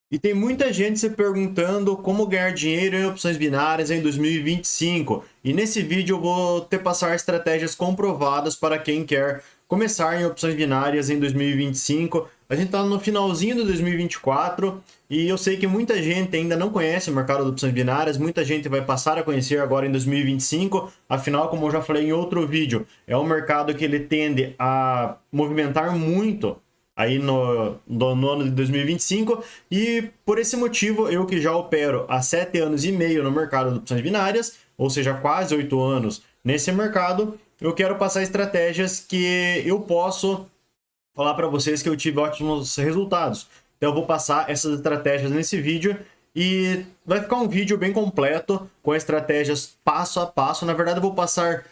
E tem muita gente se perguntando como ganhar dinheiro em opções binárias em 2025. E nesse vídeo eu vou te passar estratégias comprovadas para quem quer começar em opções binárias em 2025. A gente está no finalzinho de 2024 e eu sei que muita gente ainda não conhece o mercado de opções binárias, muita gente vai passar a conhecer agora em 2025. Afinal, como eu já falei em outro vídeo, é um mercado que ele tende a movimentar muito aí no ano de 2025, e por esse motivo eu que já opero há 7 anos e meio no mercado de opções binárias, ou seja, quase 8 anos nesse mercado, eu quero passar estratégias que eu posso falar para vocês que eu tive ótimos resultados. Então eu vou passar essas estratégias nesse vídeo e vai ficar um vídeo bem completo com estratégias passo a passo. Na verdade eu vou passar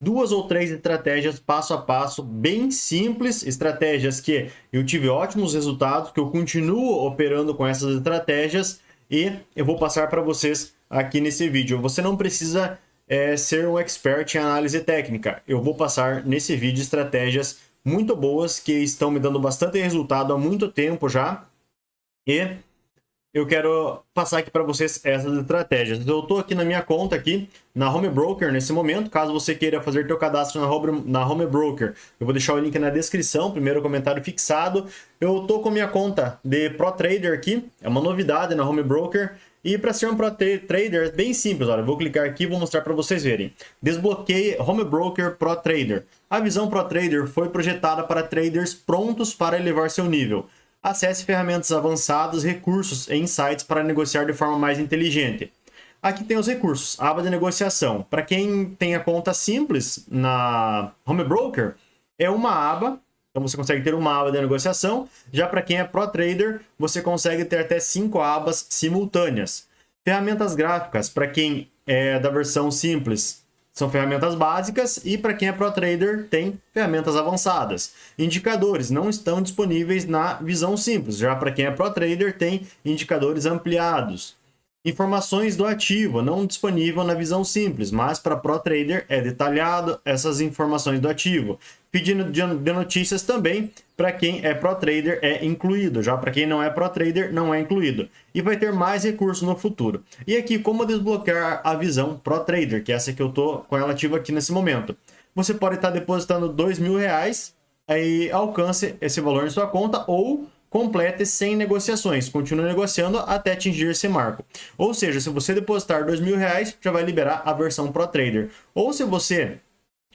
2 ou 3 estratégias passo a passo, bem simples, estratégias que eu tive ótimos resultados, que eu continuo operando com essas estratégias e eu vou passar para vocês aqui nesse vídeo. Você não precisa ser um expert em análise técnica. Eu vou passar nesse vídeo estratégias muito boas que estão me dando bastante resultado há muito tempo já e eu quero passar aqui para vocês essas estratégias. Eu estou aqui na minha conta aqui na Home Broker nesse momento. Caso você queira fazer teu cadastro na Home Broker, eu vou deixar o link na descrição, primeiro comentário fixado. Eu estou com minha conta de Pro Trader aqui, é uma novidade na Home Broker. E para ser um Pro Trader é bem simples, olha, eu vou clicar aqui e vou mostrar para vocês verem. Desbloqueie Home Broker Pro Trader. A visão Pro Trader foi projetada para traders prontos para elevar seu nível. Acesse ferramentas avançadas, recursos e insights para negociar de forma mais inteligente. Aqui tem os recursos, aba de negociação. Para quem tem a conta simples na Home Broker, é uma aba, então você consegue ter uma aba de negociação. Já para quem é Pro Trader, você consegue ter até 5 abas simultâneas. Ferramentas gráficas, para quem é da versão simples, são ferramentas básicas, e para quem é Pro Trader tem ferramentas avançadas. Indicadores não estão disponíveis na visão simples, já para quem é Pro Trader tem indicadores ampliados. Informações do ativo não disponível na visão simples, mas para Pro Trader é detalhado essas informações do ativo. Pedindo de notícias também, para quem é Pro Trader é incluído, já para quem não é Pro Trader não é incluído. E vai ter mais recursos no futuro. E aqui como desbloquear a visão Pro Trader, que é essa que eu estou com ela ativa aqui nesse momento. Você pode estar depositando R$ 2.000, aí alcance esse valor em sua conta, ou complete sem negociações, continue negociando até atingir esse marco. Ou seja, se você depositar R$ 2.000, já vai liberar a versão Pro Trader. Ou se você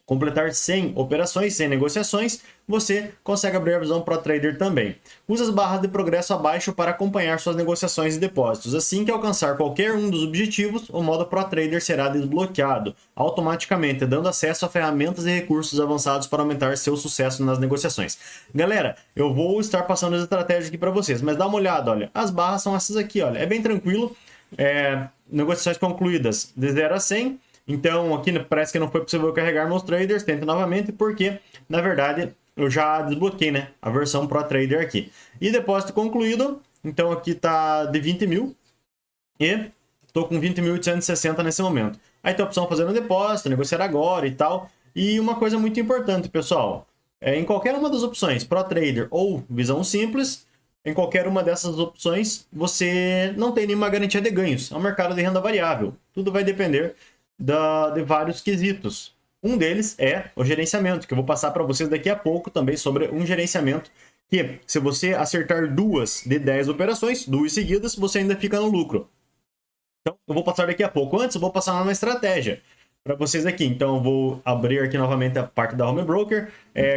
completar 100 operações, 100 negociações, você consegue abrir a visão Pro Trader também. Use as barras de progresso abaixo para acompanhar suas negociações e depósitos. Assim que alcançar qualquer um dos objetivos, o modo Pro Trader será desbloqueado automaticamente, dando acesso a ferramentas e recursos avançados para aumentar seu sucesso nas negociações. Galera, eu vou estar passando as estratégias aqui para vocês, mas dá uma olhada, olha, as barras são essas aqui, olha, é bem tranquilo, negociações concluídas de 0 a 100. Então, aqui parece que não foi possível carregar meus traders. Tente novamente, porque, na verdade, eu já desbloqueei, né, a versão Pro Trader aqui. E depósito concluído. Então, aqui tá de 20 mil. E estou com 20.860 nesse momento. Aí tem a opção fazer um depósito, negociar agora e tal. E uma coisa muito importante, pessoal. Em qualquer uma das opções, Pro Trader ou visão simples, em qualquer uma dessas opções, você não tem nenhuma garantia de ganhos. É um mercado de renda variável. Tudo vai depender de vários quesitos. Um deles é o gerenciamento, que eu vou passar para vocês daqui a pouco também sobre um gerenciamento que, se você acertar 2 de 10 operações, 2 seguidas, você ainda fica no lucro. Então, eu vou passar daqui a pouco. Antes, eu vou passar uma estratégia para vocês aqui. Então, eu vou abrir aqui novamente a parte da Home Broker.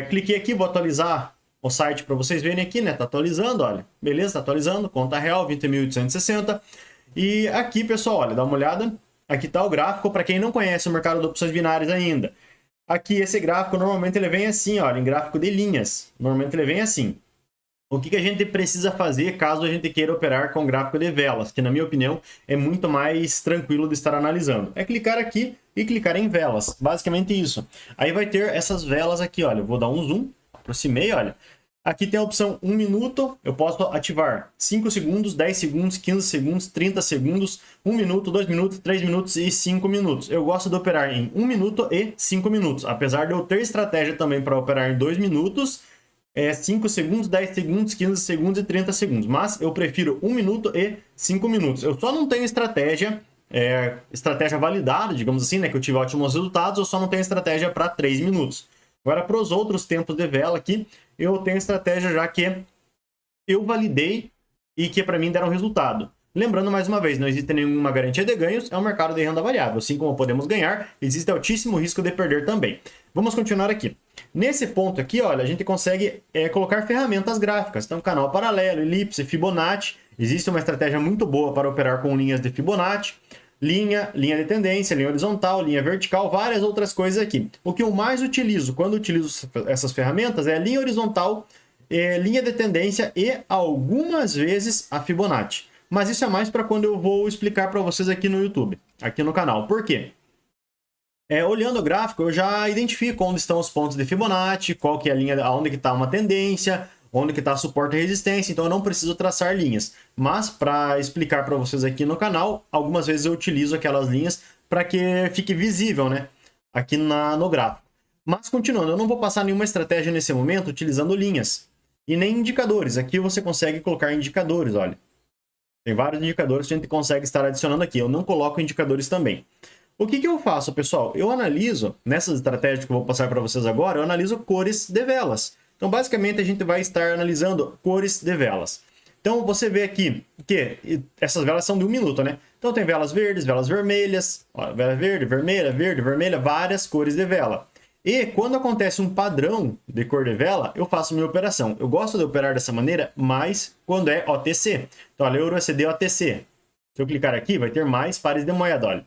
Cliquei aqui, vou atualizar o site para vocês verem aqui, né? Tá atualizando, olha. Beleza, tá atualizando. Conta real, 20.860. E aqui, pessoal, olha, dá uma olhada. Aqui está o gráfico para quem não conhece o mercado de opções binárias ainda. Aqui esse gráfico normalmente ele vem assim, olha, em gráfico de linhas. Normalmente ele vem assim. O que a gente precisa fazer caso a gente queira operar com gráfico de velas, que na minha opinião é muito mais tranquilo de estar analisando. É clicar aqui e clicar em velas, basicamente isso. Aí vai ter essas velas aqui, olha, eu vou dar um zoom, aproximei, olha. Aqui tem a opção 1 minuto, eu posso ativar 5 segundos, 10 segundos, 15 segundos, 30 segundos, 1 minuto, 2 minutos, 3 minutos e 5 minutos. Eu gosto de operar em 1 minuto e 5 minutos, apesar de eu ter estratégia também para operar em 2 minutos 5 segundos, 10 segundos, 15 segundos e 30 segundos. Mas eu prefiro 1 minuto e 5 minutos. Eu só não tenho estratégia validada, digamos assim, né? Que eu tive ótimos resultados, eu só não tenho estratégia para 3 minutos. Agora, para os outros tempos de vela aqui, eu tenho estratégia já que eu validei e que para mim deram resultado. Lembrando mais uma vez, não existe nenhuma garantia de ganhos, é um mercado de renda variável. Assim como podemos ganhar, existe altíssimo risco de perder também. Vamos continuar aqui. Nesse ponto aqui, olha, a gente consegue colocar ferramentas gráficas. Então, canal paralelo, elipse, Fibonacci. Existe uma estratégia muito boa para operar com linhas de Fibonacci. Linha de tendência, linha horizontal, linha vertical, várias outras coisas aqui. O que eu mais utilizo quando utilizo essas ferramentas é a linha horizontal, linha de tendência e algumas vezes a Fibonacci. Mas isso é mais para quando eu vou explicar para vocês aqui no YouTube, aqui no canal. Por quê? Olhando o gráfico, eu já identifico onde estão os pontos de Fibonacci, qual que é a linha, onde que está uma tendência, onde que está suporte e resistência, então eu não preciso traçar linhas. Mas para explicar para vocês aqui no canal, algumas vezes eu utilizo aquelas linhas para que fique visível, né, aqui no gráfico. Mas continuando, eu não vou passar nenhuma estratégia nesse momento utilizando linhas e nem indicadores. Aqui você consegue colocar indicadores, olha. Tem vários indicadores que a gente consegue estar adicionando aqui. Eu não coloco indicadores também. O que eu faço, pessoal? Eu analiso, nessas estratégias que eu vou passar para vocês agora, eu analiso cores de velas. Então, basicamente, a gente vai estar analisando cores de velas. Então, você vê aqui que essas velas são de 1 minuto, né? Então, tem velas verdes, velas vermelhas, ó, vela verde, vermelha, várias cores de vela. E quando acontece um padrão de cor de vela, eu faço minha operação. Eu gosto de operar dessa maneira, mas quando é OTC. Então, olha, Euro USD OTC. Se eu clicar aqui, vai ter mais pares de moeda, olha.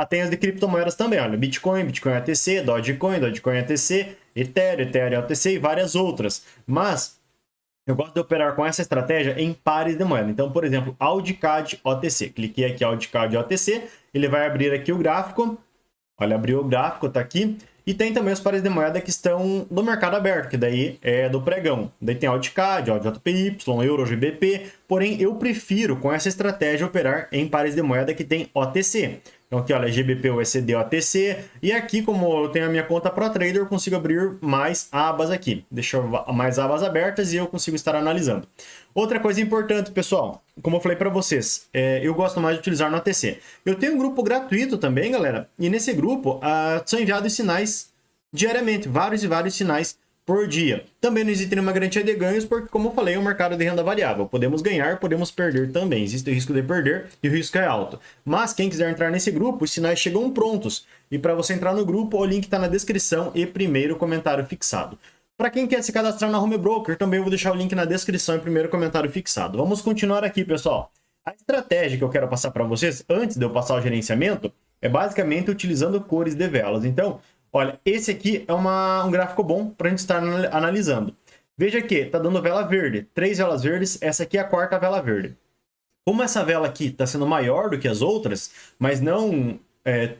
Tem as de criptomoedas também, olha. Bitcoin OTC, Dogecoin OTC, Ethereum OTC e várias outras. Mas eu gosto de operar com essa estratégia em pares de moeda. Então, por exemplo, AUDCAD OTC. Cliquei aqui AUDCAD OTC, ele vai abrir aqui o gráfico. Olha, abriu o gráfico, tá aqui. E tem também os pares de moeda que estão no mercado aberto, que daí é do pregão. Daí tem AUDCAD, AUDJPY, Euro, GBP. Porém, eu prefiro, com essa estratégia, operar em pares de moeda que tem OTC. Então aqui, olha, GBP, USD, OTC. E aqui, como eu tenho a minha conta ProTrader, eu consigo abrir mais abas aqui. Deixa mais abas abertas e eu consigo estar analisando. Outra coisa importante, pessoal, como eu falei para vocês, eu gosto mais de utilizar no OTC. Eu tenho um grupo gratuito também, galera, e nesse grupo são enviados sinais diariamente, vários e vários sinais por dia. Também não existe nenhuma garantia de ganhos, porque, como eu falei, é um mercado de renda variável. Podemos ganhar, podemos perder também. Existe o risco de perder e o risco é alto. Mas quem quiser entrar nesse grupo, os sinais chegam prontos. E para você entrar no grupo, o link está na descrição e primeiro comentário fixado. Para quem quer se cadastrar na Home Broker, também eu vou deixar o link na descrição e primeiro comentário fixado. Vamos continuar aqui, pessoal. A estratégia que eu quero passar para vocês, antes de eu passar o gerenciamento, é basicamente utilizando cores de velas. Então, olha, esse aqui é um gráfico bom para a gente estar analisando. Veja que está dando vela verde, 3 velas verdes, essa aqui é a 4ª vela verde. Como essa vela aqui está sendo maior do que as outras, mas não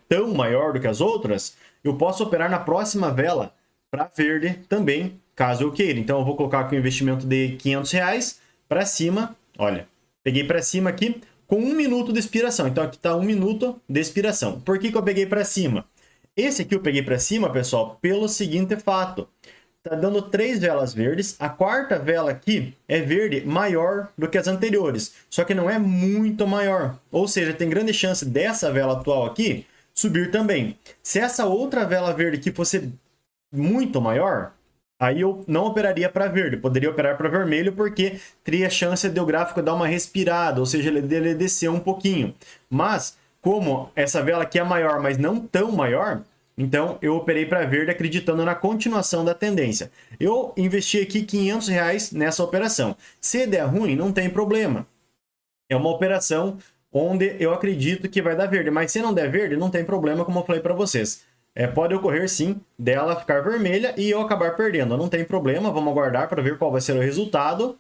tão maior do que as outras, eu posso operar na próxima vela para verde também, caso eu queira. Então eu vou colocar aqui um investimento de R$500 para cima, olha, peguei para cima aqui com 1 minuto de expiração. Então aqui está 1 minuto de expiração. Por que eu peguei para cima? Esse aqui eu peguei para cima, pessoal, pelo seguinte fato. Tá dando 3 velas verdes. A 4ª vela aqui é verde maior do que as anteriores. Só que não é muito maior. Ou seja, tem grande chance dessa vela atual aqui subir também. Se essa outra vela verde aqui fosse muito maior, aí eu não operaria para verde. Poderia operar para vermelho porque teria chance de o gráfico dar uma respirada. Ou seja, ele descer um pouquinho. Mas como essa vela aqui é maior, mas não tão maior, então eu operei para verde acreditando na continuação da tendência. Eu investi aqui R$500 nessa operação. Se der ruim, não tem problema. É uma operação onde eu acredito que vai dar verde. Mas se não der verde, não tem problema, como eu falei para vocês. Pode ocorrer sim dela ficar vermelha e eu acabar perdendo. Não tem problema, vamos aguardar para ver qual vai ser o resultado.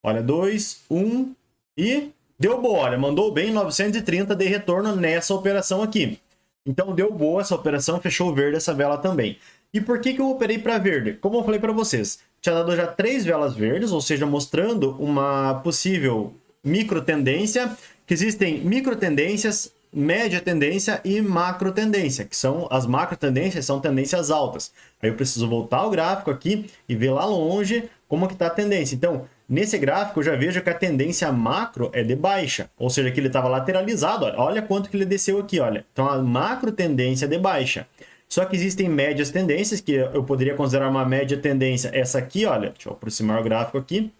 Olha, 2, 1 e... deu boa, olha, mandou bem 930 de retorno nessa operação aqui. Então deu boa essa operação, fechou verde essa vela também. E por que eu operei para verde? Como eu falei para vocês, tinha dado já 3 velas verdes, ou seja, mostrando uma possível micro tendência, que existem micro tendências, média tendência e macro tendência, que são as macro tendências, são tendências altas. Aí eu preciso voltar ao gráfico aqui e ver lá longe como que está a tendência. Então, nesse gráfico eu já vejo que a tendência macro é de baixa, ou seja, que ele estava lateralizado, olha quanto que ele desceu aqui, olha. Então, a macro tendência é de baixa. Só que existem médias tendências, que eu poderia considerar uma média tendência. Essa aqui, olha, deixa eu aproximar o gráfico aqui.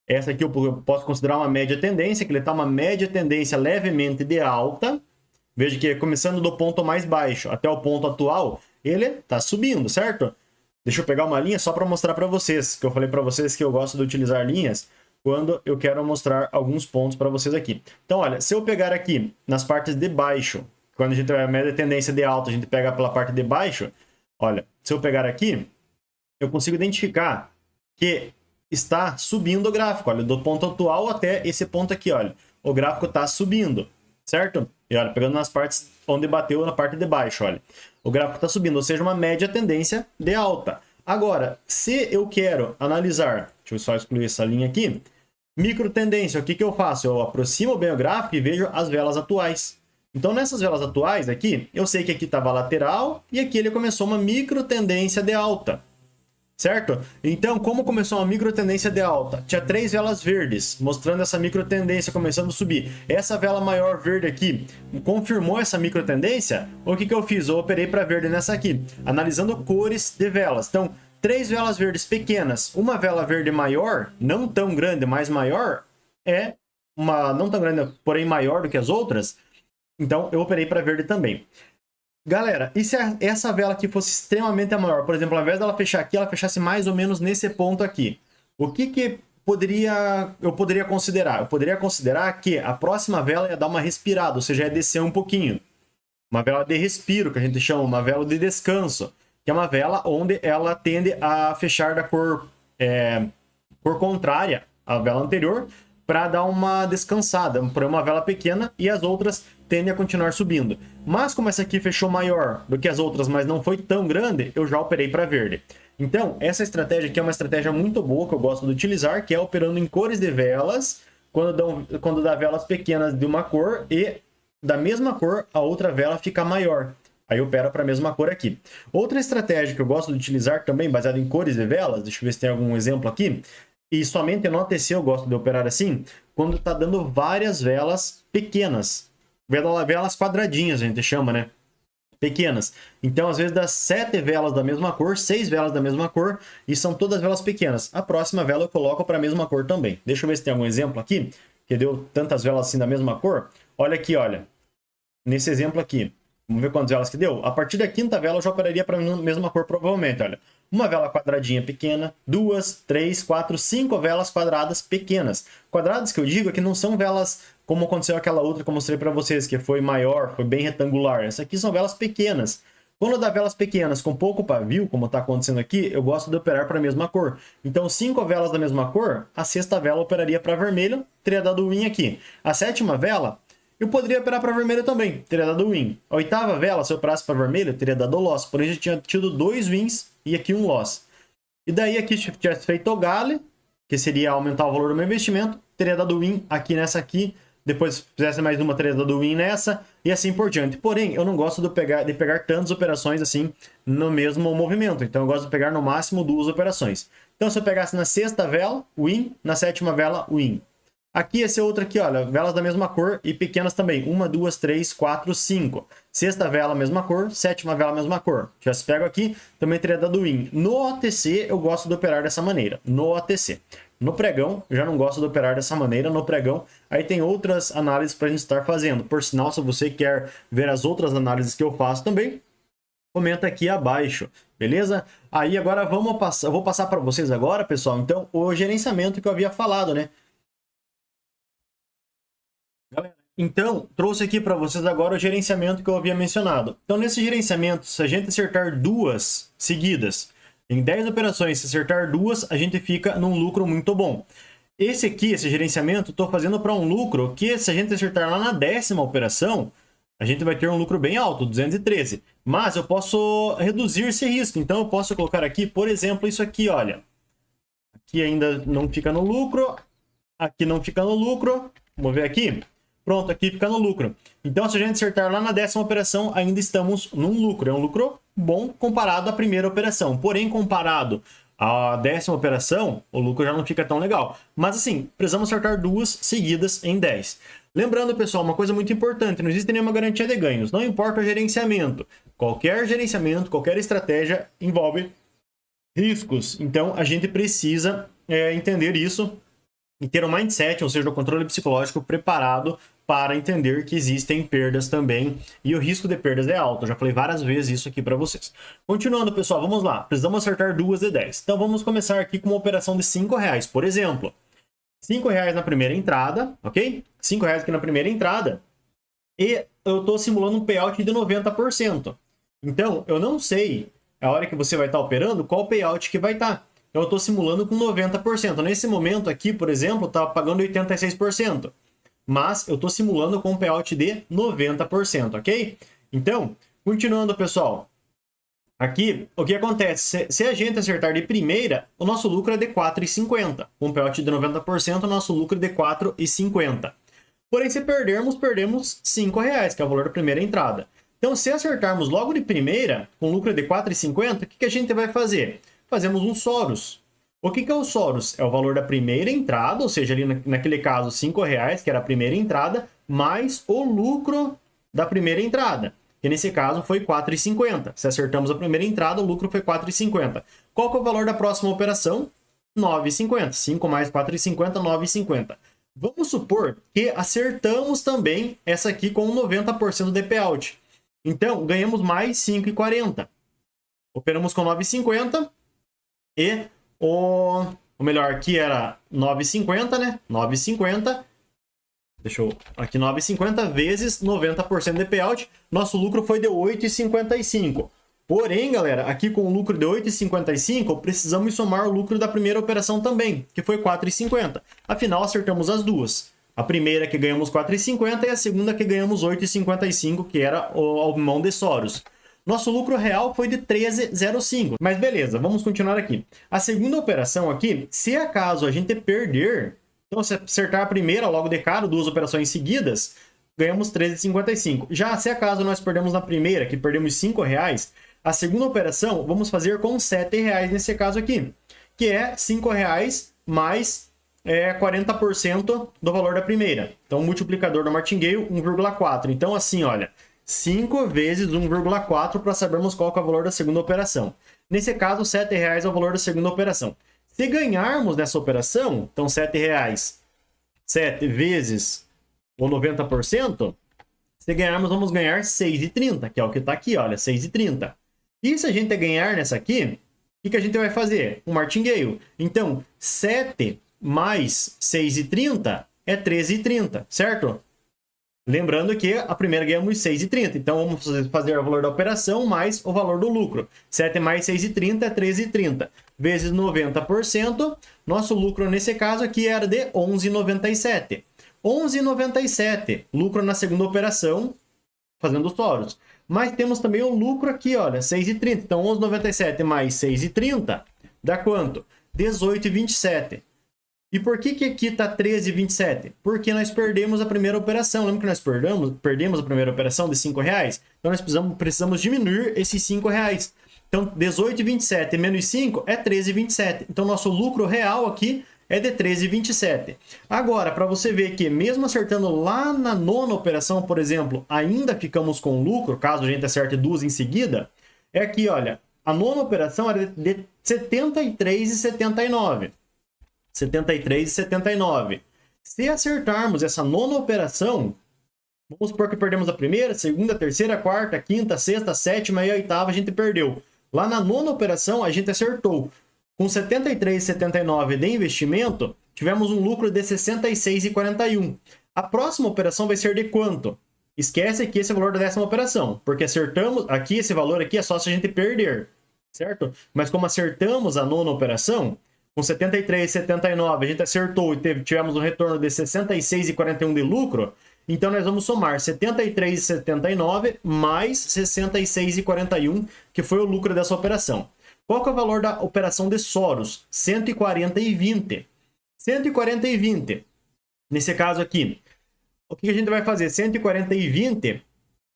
Essa aqui eu posso considerar uma média tendência, que ele está uma média tendência levemente de alta. Veja que começando do ponto mais baixo até o ponto atual, ele está subindo, certo? Deixa eu pegar uma linha só para mostrar para vocês, que eu falei para vocês que eu gosto de utilizar linhas quando eu quero mostrar alguns pontos para vocês aqui. Então, olha, se eu pegar aqui nas partes de baixo, quando a gente tem a média tendência de alta, a gente pega pela parte de baixo, olha, se eu pegar aqui, eu consigo identificar que está subindo o gráfico, olha, do ponto atual até esse ponto aqui, olha, o gráfico está subindo, certo? E olha, pegando nas partes onde bateu na parte de baixo, olha, o gráfico está subindo, ou seja, uma média tendência de alta. Agora, se eu quero analisar, deixa eu só excluir essa linha aqui, micro tendência, o que que eu faço? Eu aproximo bem o gráfico e vejo as velas atuais. Então, nessas velas atuais aqui, eu sei que aqui estava lateral e aqui ele começou uma micro tendência de alta. Certo? Então, como começou uma micro tendência de alta? Tinha 3 velas verdes, mostrando essa micro tendência começando a subir. Essa vela maior verde aqui confirmou essa micro tendência. O que que eu fiz? Eu operei para verde nessa aqui, analisando cores de velas. Então, 3 velas verdes pequenas, uma vela verde maior, não tão grande, mas maior, é uma não tão grande, porém maior do que as outras. Então, eu operei para verde também. Galera, e se essa vela aqui fosse extremamente maior? Por exemplo, ao invés dela fechar aqui, ela fechasse mais ou menos nesse ponto aqui. O que que eu poderia considerar? Eu poderia considerar que a próxima vela ia dar uma respirada, ou seja, ia descer um pouquinho. Uma vela de respiro, que a gente chama, uma vela de descanso, que é uma vela onde ela tende a fechar da cor contrária à vela anterior, para dar uma descansada, por uma vela pequena, e as outras tendem a continuar subindo. Mas como essa aqui fechou maior do que as outras, mas não foi tão grande, eu já operei para verde. Então, essa estratégia aqui é uma estratégia muito boa que eu gosto de utilizar, que é operando em cores de velas, quando dá velas pequenas de uma cor e da mesma cor a outra vela fica maior. Aí opera para a mesma cor aqui. Outra estratégia que eu gosto de utilizar também, baseada em cores de velas, deixa eu ver se tem algum exemplo aqui, e somente no OTC eu gosto de operar assim, quando está dando várias velas pequenas. Velas quadradinhas, a gente chama, né? Pequenas. Então, às vezes, dá 7 velas da mesma cor, 6 velas da mesma cor, e são todas velas pequenas. A próxima vela eu coloco para a mesma cor também. Deixa eu ver se tem algum exemplo aqui, que deu tantas velas assim da mesma cor. Olha aqui, olha. Nesse exemplo aqui. Vamos ver quantas velas que deu? A partir da quinta vela eu já operaria para a mesma cor, provavelmente, olha. Uma vela quadradinha pequena, 2, 3, 4, 5 velas quadradas pequenas. Quadradas que eu digo é que não são velas como aconteceu aquela outra que eu mostrei para vocês, que foi maior, foi bem retangular. Essa aqui são velas pequenas. Quando dá velas pequenas com pouco pavio, como está acontecendo aqui, eu gosto de operar para a mesma cor. Então, 5 velas da mesma cor, a sexta vela eu operaria para vermelho, teria dado win aqui. A sétima vela, eu poderia operar para vermelho também, teria dado win. A oitava vela, se eu operasse para vermelho, teria dado loss. Porém, eu já tinha tido 2 wins e aqui um loss. E daí aqui, se tivesse feito o gale, que seria aumentar o valor do meu investimento, teria dado win aqui nessa aqui. Depois, se fizesse mais uma, teria dado win nessa, e assim por diante. Porém, eu não gosto de pegar tantas operações assim no mesmo movimento. Então, eu gosto de pegar no máximo 2 operações. Então, se eu pegasse na sexta vela, win. Na sétima vela, win. Aqui, esse outro aqui, olha, velas da mesma cor e pequenas também. 1, 2, 3, 4, 5. Sexta vela, mesma cor. Sétima vela, mesma cor. Já se pego aqui, também teria dado win. No OTC, eu gosto de operar dessa maneira. No OTC. No pregão, eu já não gosto de operar dessa maneira. No pregão, aí tem outras análises para a gente estar fazendo. Por sinal, se você quer ver as outras análises que eu faço também, comenta aqui abaixo, beleza? Aí agora eu vou passar para vocês agora, pessoal, então, o gerenciamento que eu havia falado, né? Galera, então, trouxe aqui para vocês agora o gerenciamento que eu havia mencionado. Então, nesse gerenciamento, se a gente acertar 2 seguidas, em 10 operações, se acertar 2, a gente fica num lucro muito bom. Esse aqui, esse gerenciamento, estou fazendo para um lucro que, se a gente acertar lá na 10ª operação, a gente vai ter um lucro bem alto, 213. Mas eu posso reduzir esse risco. Então, eu posso colocar aqui, por exemplo, isso aqui, olha. Aqui ainda não fica no lucro. Aqui não fica no lucro. Vamos ver aqui. Pronto, aqui fica no lucro. Então, se a gente acertar lá na 10ª operação, ainda estamos num lucro. É um lucro bom comparado à primeira operação. Porém, comparado a 10ª operação, o lucro já não fica tão legal. Mas assim, precisamos acertar 2 seguidas em 10. Lembrando, pessoal, uma coisa muito importante, não existe nenhuma garantia de ganhos, não importa o gerenciamento. Qualquer gerenciamento, qualquer estratégia envolve riscos. Então, a gente precisa entender isso e ter um mindset, ou seja, o controle psicológico preparado para entender que existem perdas também e o risco de perdas é alto. Eu já falei várias vezes isso aqui para vocês. Continuando, pessoal, vamos lá. Precisamos acertar 2 de 10. Então, vamos começar aqui com uma operação de R$5, por exemplo. R$5 na primeira entrada, ok? R$5 aqui na primeira entrada. E eu estou simulando um payout de 90%. Então, eu não sei, a hora que você vai estar operando, qual payout que vai estar. Então, eu estou simulando com 90%. Nesse momento aqui, por exemplo, está pagando 86%. Mas eu estou simulando com um payout de 90%, ok? Então, continuando, pessoal. Aqui, o que acontece? Se a gente acertar de primeira, o nosso lucro é de R$4,50. Com um payout de 90%, o nosso lucro é de R$4,50. Porém, se perdermos, perdemos R$5, que é o valor da primeira entrada. Então, se acertarmos logo de primeira, com lucro de R$4,50, o que a gente vai fazer? Fazemos um Soros. O que é o Soros? É o valor da primeira entrada, ou seja, ali naquele caso R$5, que era a primeira entrada, mais o lucro da primeira entrada, que nesse caso foi R$4,50. Se acertamos a primeira entrada, o lucro foi R$4,50. Qual que é o valor da próxima operação? R$9,50. 5 mais R$4,50, R$9,50. Vamos supor que acertamos também essa aqui com 90% de payout. Então, ganhamos mais R$5,40. Operamos com R$9,50 e o melhor aqui era 9,50, né? 9,50. Deixa eu... Aqui 9,50 vezes 90% de payout. Nosso lucro foi de 8,55. Porém, galera, aqui com o lucro de 8,55, precisamos somar o lucro da primeira operação também, que foi 4,50. Afinal, acertamos as duas. A primeira que ganhamos 4,50 e a segunda que ganhamos 8,55, que era o mão de Soros. Nosso lucro real foi de 13,05. Mas beleza, vamos continuar aqui. A segunda operação aqui, se acaso a gente perder, então se acertar a primeira logo de cara, 2 operações seguidas, ganhamos 13,55. Já se acaso nós perdemos na primeira, que perdemos R$5, a segunda operação vamos fazer com R$7 nesse caso aqui, que é R$5 mais 40% do valor da primeira. Então, o multiplicador do Martingale, 1,4. Então, assim, olha, 5 vezes 1,4 para sabermos qual que é o valor da segunda operação. Nesse caso, R$7 é o valor da segunda operação. Se ganharmos nessa operação, então R$7, 7 vezes o 90%, se ganharmos, vamos ganhar R$6,30, que é o que está aqui, olha, R$6,30. E se a gente ganhar nessa aqui, o que a gente vai fazer? Um martingale. Então, 7 mais 6,30 é 13,30, certo? Lembrando que a primeira ganhamos 6,30. Então, vamos fazer o valor da operação mais o valor do lucro. 7 mais 6,30 é 13,30. Vezes 90%. Nosso lucro, nesse caso aqui, era de 11,97. 11,97. Lucro na segunda operação, fazendo os Soros. Mas temos também o lucro aqui, olha, 6,30. Então, 11,97 mais 6,30 dá quanto? 18,27. E por que aqui está 13,27? Porque nós perdemos a primeira operação. Lembra que nós perdemos a primeira operação de R$5? Então, nós precisamos diminuir esses R$5. Então, 18,27 menos 5 é 13,27. Então, nosso lucro real aqui é de 13,27. Agora, para você ver que mesmo acertando lá na nona operação, por exemplo, ainda ficamos com lucro, caso a gente acerte 2 em seguida, é aqui, olha, a nona operação era de R$ 73,79. 73,79. Se acertarmos essa nona operação, vamos supor que perdemos a primeira, segunda, terceira, quarta, quinta, sexta, sétima e a oitava a gente perdeu. Lá na nona operação a gente acertou. Com 73,79 de investimento, tivemos um lucro de 66,41. A próxima operação vai ser de quanto? Esquece aqui esse valor da 10ª operação, porque acertamos aqui, esse valor aqui é só se a gente perder, certo? Mas como acertamos a nona operação, com 73,79 a gente acertou e tivemos um retorno de 66,41 de lucro, então nós vamos somar 73,79 mais 66,41, que foi o lucro dessa operação. Qual que é o valor da operação de Soros? 140,20. 140,20. Nesse caso aqui, o que a gente vai fazer? 140,20.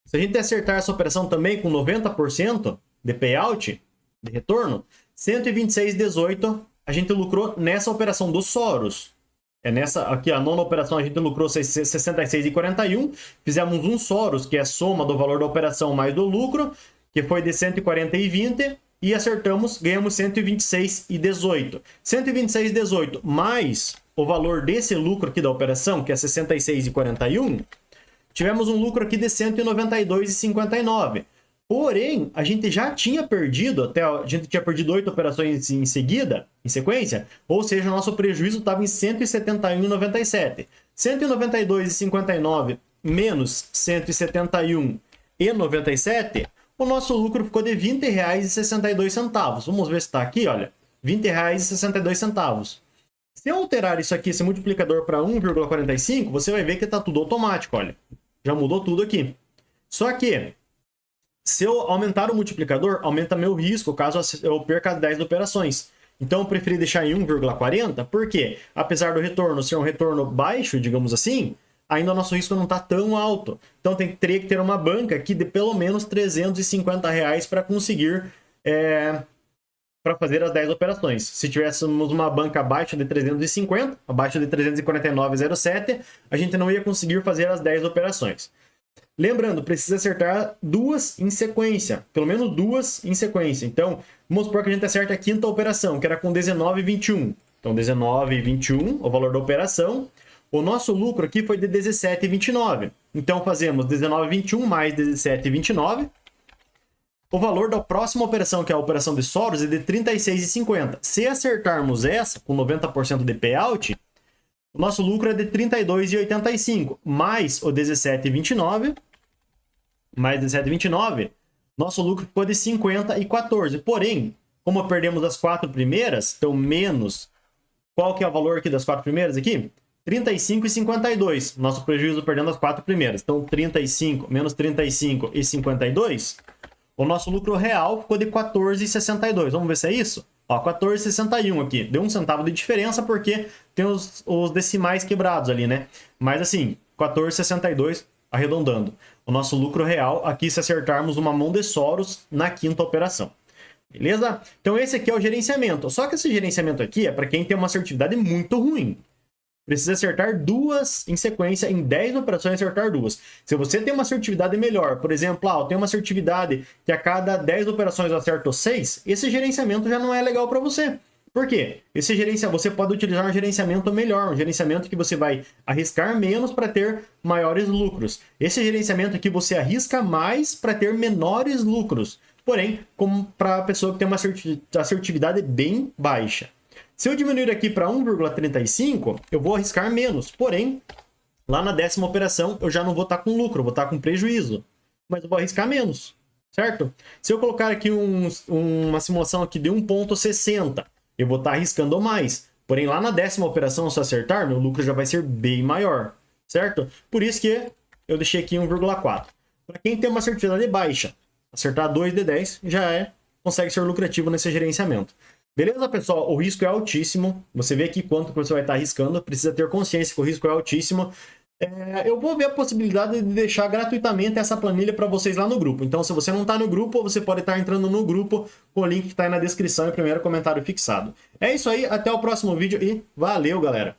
Se a gente acertar essa operação também com 90% de payout, de retorno, 126,18 a gente lucrou nessa operação dos Soros. É nessa aqui, a nona operação, a gente lucrou 66,41. Fizemos um Soros, que é a soma do valor da operação mais do lucro, que foi de 140,20. E acertamos, ganhamos 126,18. 126,18 mais o valor desse lucro aqui da operação, que é 66,41. Tivemos um lucro aqui de 192,59. Porém, a gente já tinha perdido, a gente tinha perdido 8 operações em seguida, em sequência, ou seja, o nosso prejuízo estava em 171,97. 192,59 menos 171,97, o nosso lucro ficou de R$ 20,62. Vamos ver se está aqui, olha, R$ 20,62. Se eu alterar isso aqui, esse multiplicador para 1,45, você vai ver que está tudo automático, olha. Já mudou tudo aqui. Só que, se eu aumentar o multiplicador, aumenta meu risco caso eu perca as 10 operações. Então, eu preferi deixar em 1,40, porque, apesar do retorno ser um retorno baixo, digamos assim, ainda o nosso risco não está tão alto. Então, teria que ter uma banca aqui de pelo menos R$ 350 para conseguir para fazer as 10 operações. Se tivéssemos uma banca abaixo de 350, abaixo de 349,07, a gente não ia conseguir fazer as 10 operações. Lembrando, precisa acertar duas em sequência, pelo menos duas em sequência. Então, vamos supor que a gente acerte a quinta operação, que era com 19,21. Então, 19,21, o valor da operação. O nosso lucro aqui foi de 17,29. Então, fazemos 19,21 mais 17,29. O valor da próxima operação, que é a operação de Soros, é de 36,50. Se acertarmos essa, com 90% de payout, o nosso lucro é de 32,85, mais o 17,29, mais 17,29, nosso lucro ficou de 50,14. Porém, como perdemos as 4 primeiras, então menos, qual que é o valor aqui das 4 primeiras aqui? 35,52, nosso prejuízo perdendo as 4 primeiras. Então, 35 menos 35,52, o nosso lucro real ficou de 14,62. Vamos ver se é isso? Ó, 14,61 aqui. Deu um centavo de diferença porque tem os decimais quebrados ali, né? Mas assim, 14,62 arredondando. O nosso lucro real aqui se acertarmos uma mão de Soros na quinta operação. Beleza? Então esse aqui é o gerenciamento. Só que esse gerenciamento aqui é para quem tem uma assertividade muito ruim. Precisa acertar duas em sequência, em 10 operações acertar duas. Se você tem uma assertividade melhor, por exemplo, eu tenho uma assertividade que a cada 10 operações eu acerto 6, esse gerenciamento já não é legal para você. Por quê? Esse gerenciamento, você pode utilizar um gerenciamento melhor, um gerenciamento que você vai arriscar menos para ter maiores lucros. Esse gerenciamento aqui você arrisca mais para ter menores lucros, porém, como para a pessoa que tem uma assertividade bem baixa. Se eu diminuir aqui para 1,35, eu vou arriscar menos. Porém, lá na 10ª operação, eu já não vou estar com lucro, eu vou estar com prejuízo. Mas eu vou arriscar menos, certo? Se eu colocar aqui uma simulação aqui de 1,60, eu vou estar arriscando mais. Porém, lá na 10ª operação, se eu acertar, meu lucro já vai ser bem maior, certo? Por isso que eu deixei aqui 1,4. Para quem tem uma assertividade baixa, acertar 2 de 10 já consegue ser lucrativo nesse gerenciamento. Beleza, pessoal? O risco é altíssimo. Você vê aqui quanto que você vai estar arriscando. Precisa ter consciência que o risco é altíssimo. Eu vou ver a possibilidade de deixar gratuitamente essa planilha para vocês lá no grupo. Então, se você não está no grupo, você pode estar entrando no grupo com o link que está aí na descrição e primeiro comentário fixado. É isso aí. Até o próximo vídeo e valeu, galera!